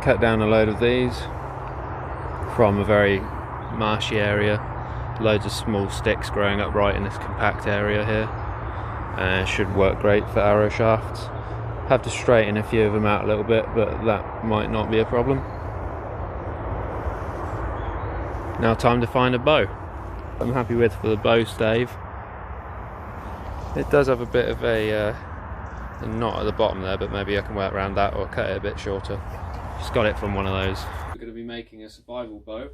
cut down a load of these from a very marshy area. Loads of small sticks growing up right in this compact area here. Should work great for arrow shafts. Have to straighten a few of them out a little bit, but that might not be a problem. Now time to find a bow. I'm happy with for the bow stave. It does have a bit of a knot at the bottom there, but maybe I can work around that or cut it a bit shorter. Just got it from one of those. We're going to be making a survival bow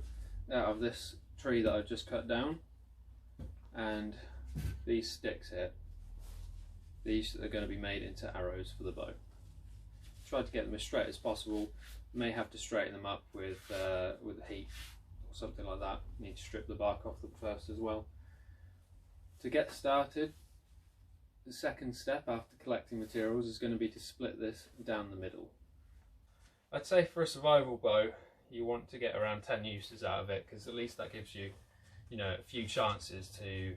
out of this tree that I've just cut down, and these sticks here. These are going to be made into arrows for the bow. Try to get them as straight as possible. May have to straighten them up with heat or something like that. Need to strip the bark off them first as well. To get started, the second step after collecting materials is going to be to split this down the middle. I'd say for a survival bow, you want to get around 10 uses out of it, because at least that gives you, a few chances to,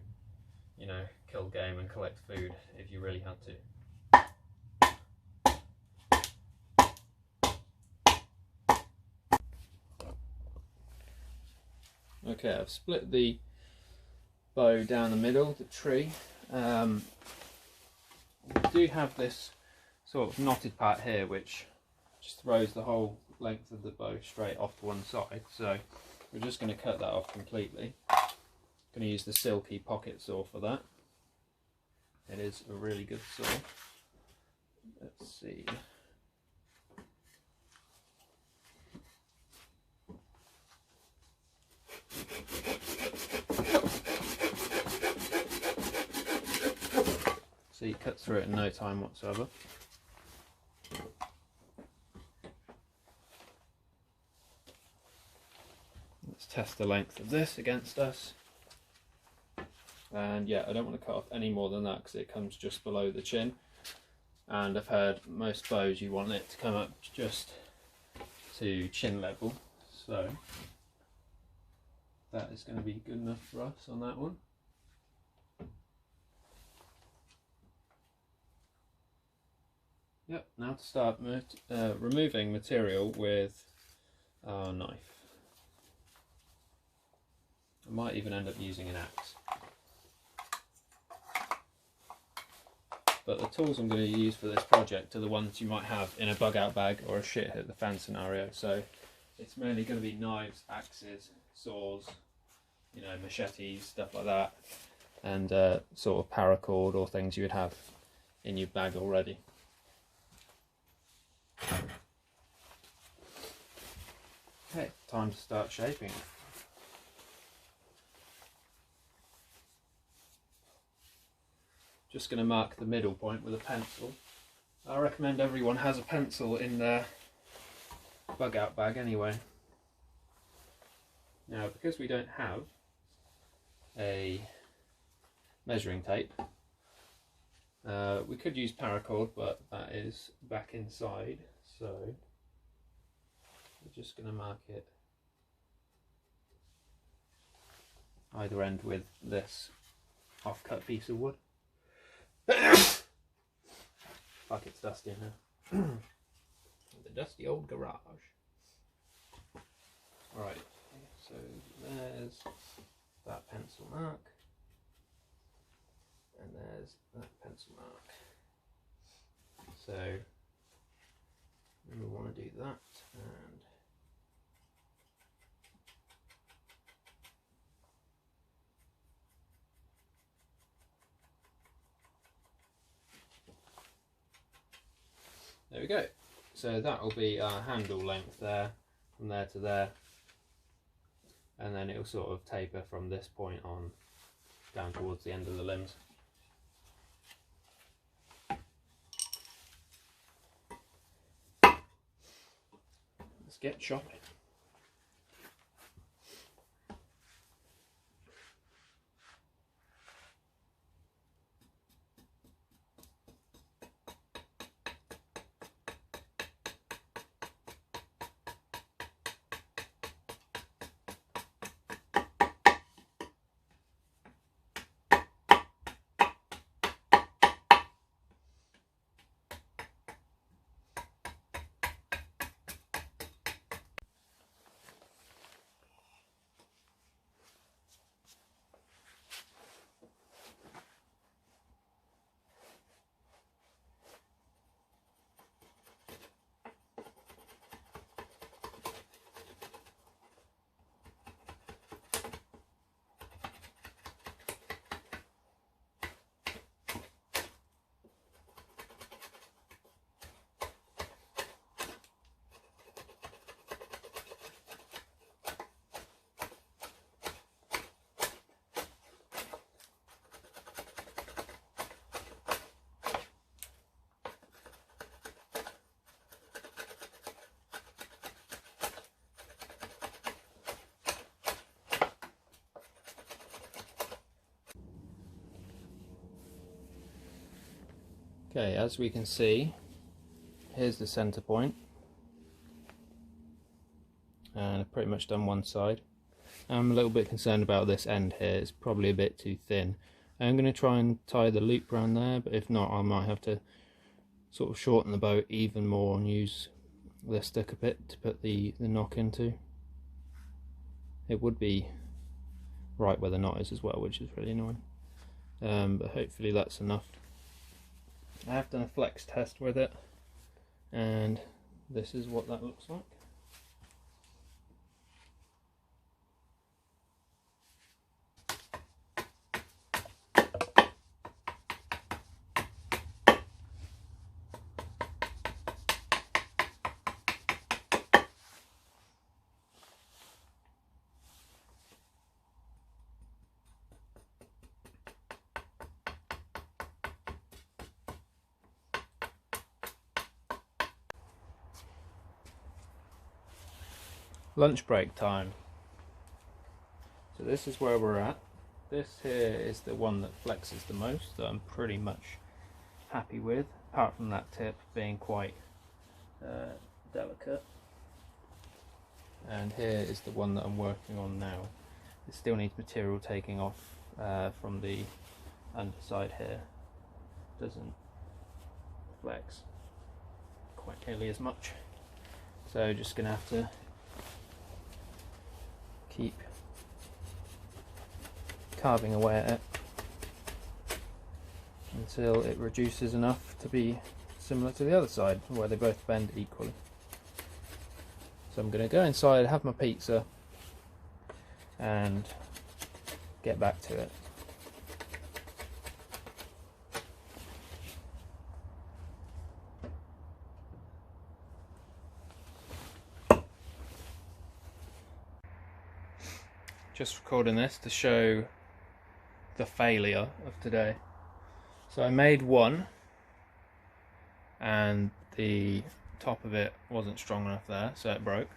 kill game and collect food if you really had to. Okay, I've split the bow down the middle, the tree. We do have this sort of knotted part here which just throws the whole length of the bow straight off to one side, so we're just going to cut that off completely. Going to use the silky pocket saw for that. It is a really good saw. Let's see. So you cut through it in no time whatsoever. Let's test the length of this against us. And yeah, I don't want to cut off any more than that because it comes just below the chin. And I've heard most bows you want it to come up just to chin level. So that is going to be good enough for us on that one. Yep, now to start removing material with our knife. I might even end up using an axe. But the tools I'm going to use for this project are the ones you might have in a bug out bag or a shit hit the fan scenario. So it's mainly going to be knives, axes, saws, machetes, stuff like that, and sort of paracord or things you would have in your bag already. Okay, time to start shaping. Just going to mark the middle point with a pencil. I recommend everyone has a pencil in their bug out bag anyway. Now, because we don't have a measuring tape, we could use paracord, but that is back inside, so we're just going to mark it either end with this off-cut piece of wood. Fuck, it's dusty in here. The dusty old garage. Alright, so there's that pencil mark, and there's that pencil mark. So we want to do that, and there we go. So that will be our handle length there, from there to there, and then it will sort of taper from this point on down towards the end of the limbs. Let's get shopping. Okay, as we can see, here's the center point, and I've pretty much done one side. I'm a little bit concerned about this end here, it's probably a bit too thin. I'm going to try and tie the loop around there, but if not I might have to sort of shorten the bow even more and use the sticker bit to put the knock into. It would be right where the knot is as well, which is really annoying, but hopefully that's enough. I have done a flex test with it, and this is what that looks like. Lunch break time. So this is where we're at. This here is the one that flexes the most, that I'm pretty much happy with, apart from that tip being quite delicate. And here is the one that I'm working on now. It still needs material taking off from the underside here. Doesn't flex quite nearly as much. So just gonna have to keep carving away at it until it reduces enough to be similar to the other side, where they both bend equally. So I'm going to go inside, have my pizza, and get back to it. Just recording this to show the failure of today. So I made one and the top of it wasn't strong enough there, so it broke.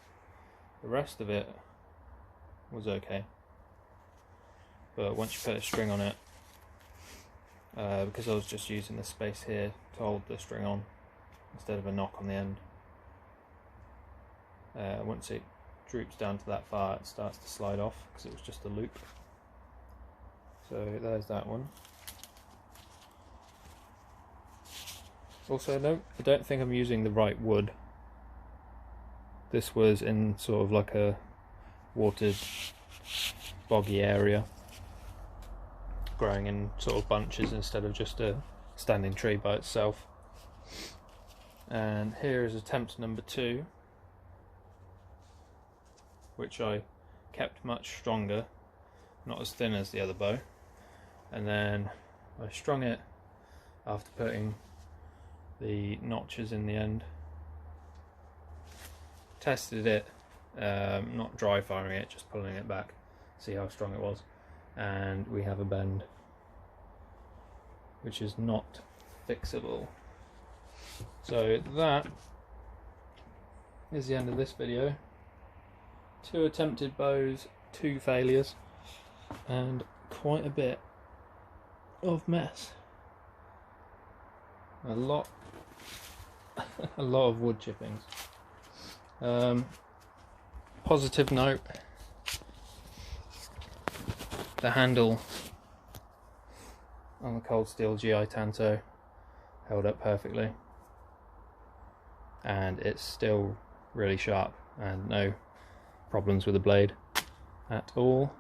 The rest of it was okay, but once you put a string on it, because I was just using the space here to hold the string on instead of a knock on the end, once it droops down to that far it starts to slide off because it was just a loop. So there's that one. Also note, I don't think I'm using the right wood. This was in sort of like a watered, boggy area, growing in sort of bunches instead of just a standing tree by itself. And here is attempt number 2, which I kept much stronger, not as thin as the other bow, and then I strung it after putting the notches in the end. Tested it, not dry firing it, just pulling it back, see how strong it was, and we have a bend which is not fixable. So that is the end of this video. 2 attempted bows, 2 failures, and quite a bit of mess. A lot of wood chippings. Positive note, the handle on the cold steel GI Tanto held up perfectly, and it's still really sharp and no problems with the blade at all.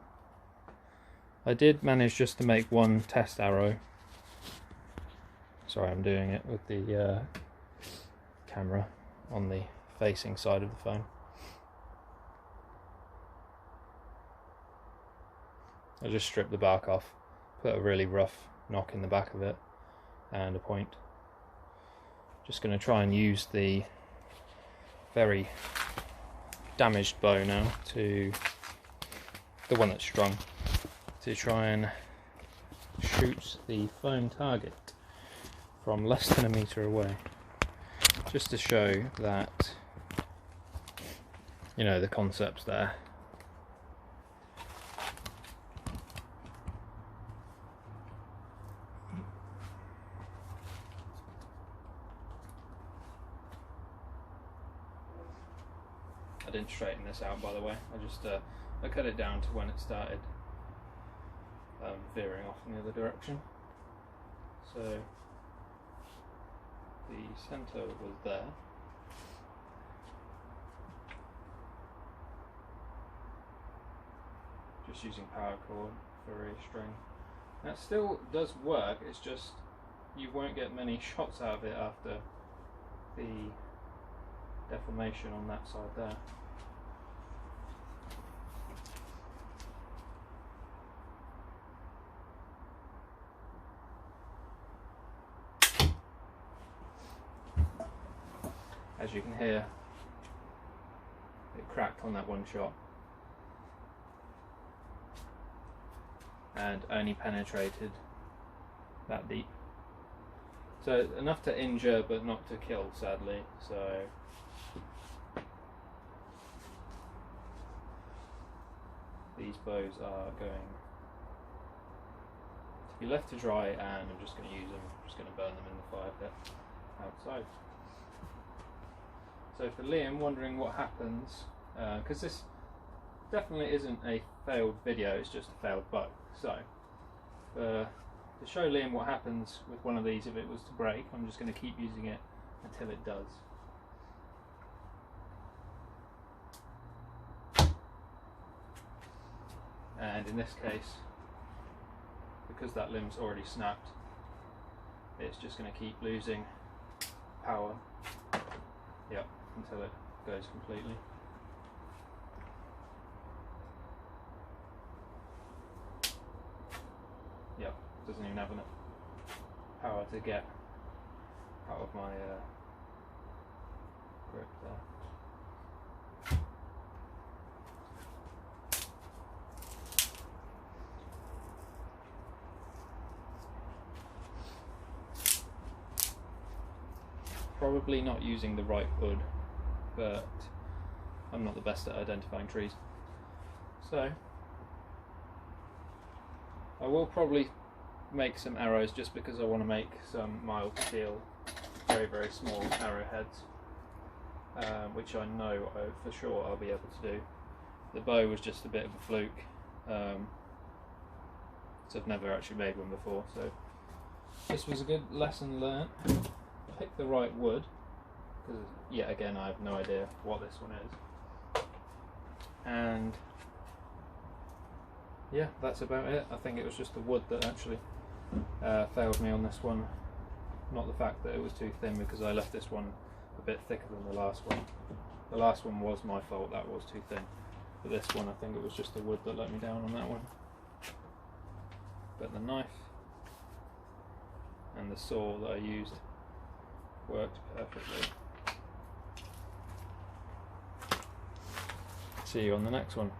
I did manage just to make one test arrow. Sorry, I'm doing it with the camera on the facing side of the phone. I just stripped the bark off, put a really rough knock in the back of it and a point. Just going to try and use the very damaged bow now, to the one that's strung, to try and shoot the foam target from less than a metre away, just to show that, you know, the concept's there. didn't straighten this out, by the way. I cut it down to when it started veering off in the other direction. So the centre was there. Just using power cord for a string. That still does work, it's just you won't get many shots out of it after the deformation on that side there. As you can hear, it cracked on that one shot and only penetrated that deep. So enough to injure but not to kill, sadly. So these bows are going to be left to dry, and I'm just going to use them. I'm just going to burn them in the fire pit outside. So for Liam wondering what happens, because this definitely isn't a failed video, it's just a failed bow. So to show Liam what happens with one of these if it was to break, I'm just going to keep using it until it does. And in this case, because that limb's already snapped, it's just going to keep losing power, yep, until it goes completely. Yep, doesn't even have enough power to get out of my grip there. Probably not using the right wood, but I'm not the best at identifying trees. So I will probably make some arrows just because I want to make some mild steel, very, very small arrowheads, which I know for sure I'll be able to do. The bow was just a bit of a fluke, so I've never actually made one before, so this was a good lesson learnt. Pick the right wood, because yet again I have no idea what this one is. And yeah, that's about it. I think it was just the wood that actually failed me on this one, not the fact that it was too thin, because I left this one a bit thicker than the last one. The last one was my fault, that was too thin. But this one, I think it was just the wood that let me down on that one. But the knife and the saw that I used worked perfectly. See you on the next one.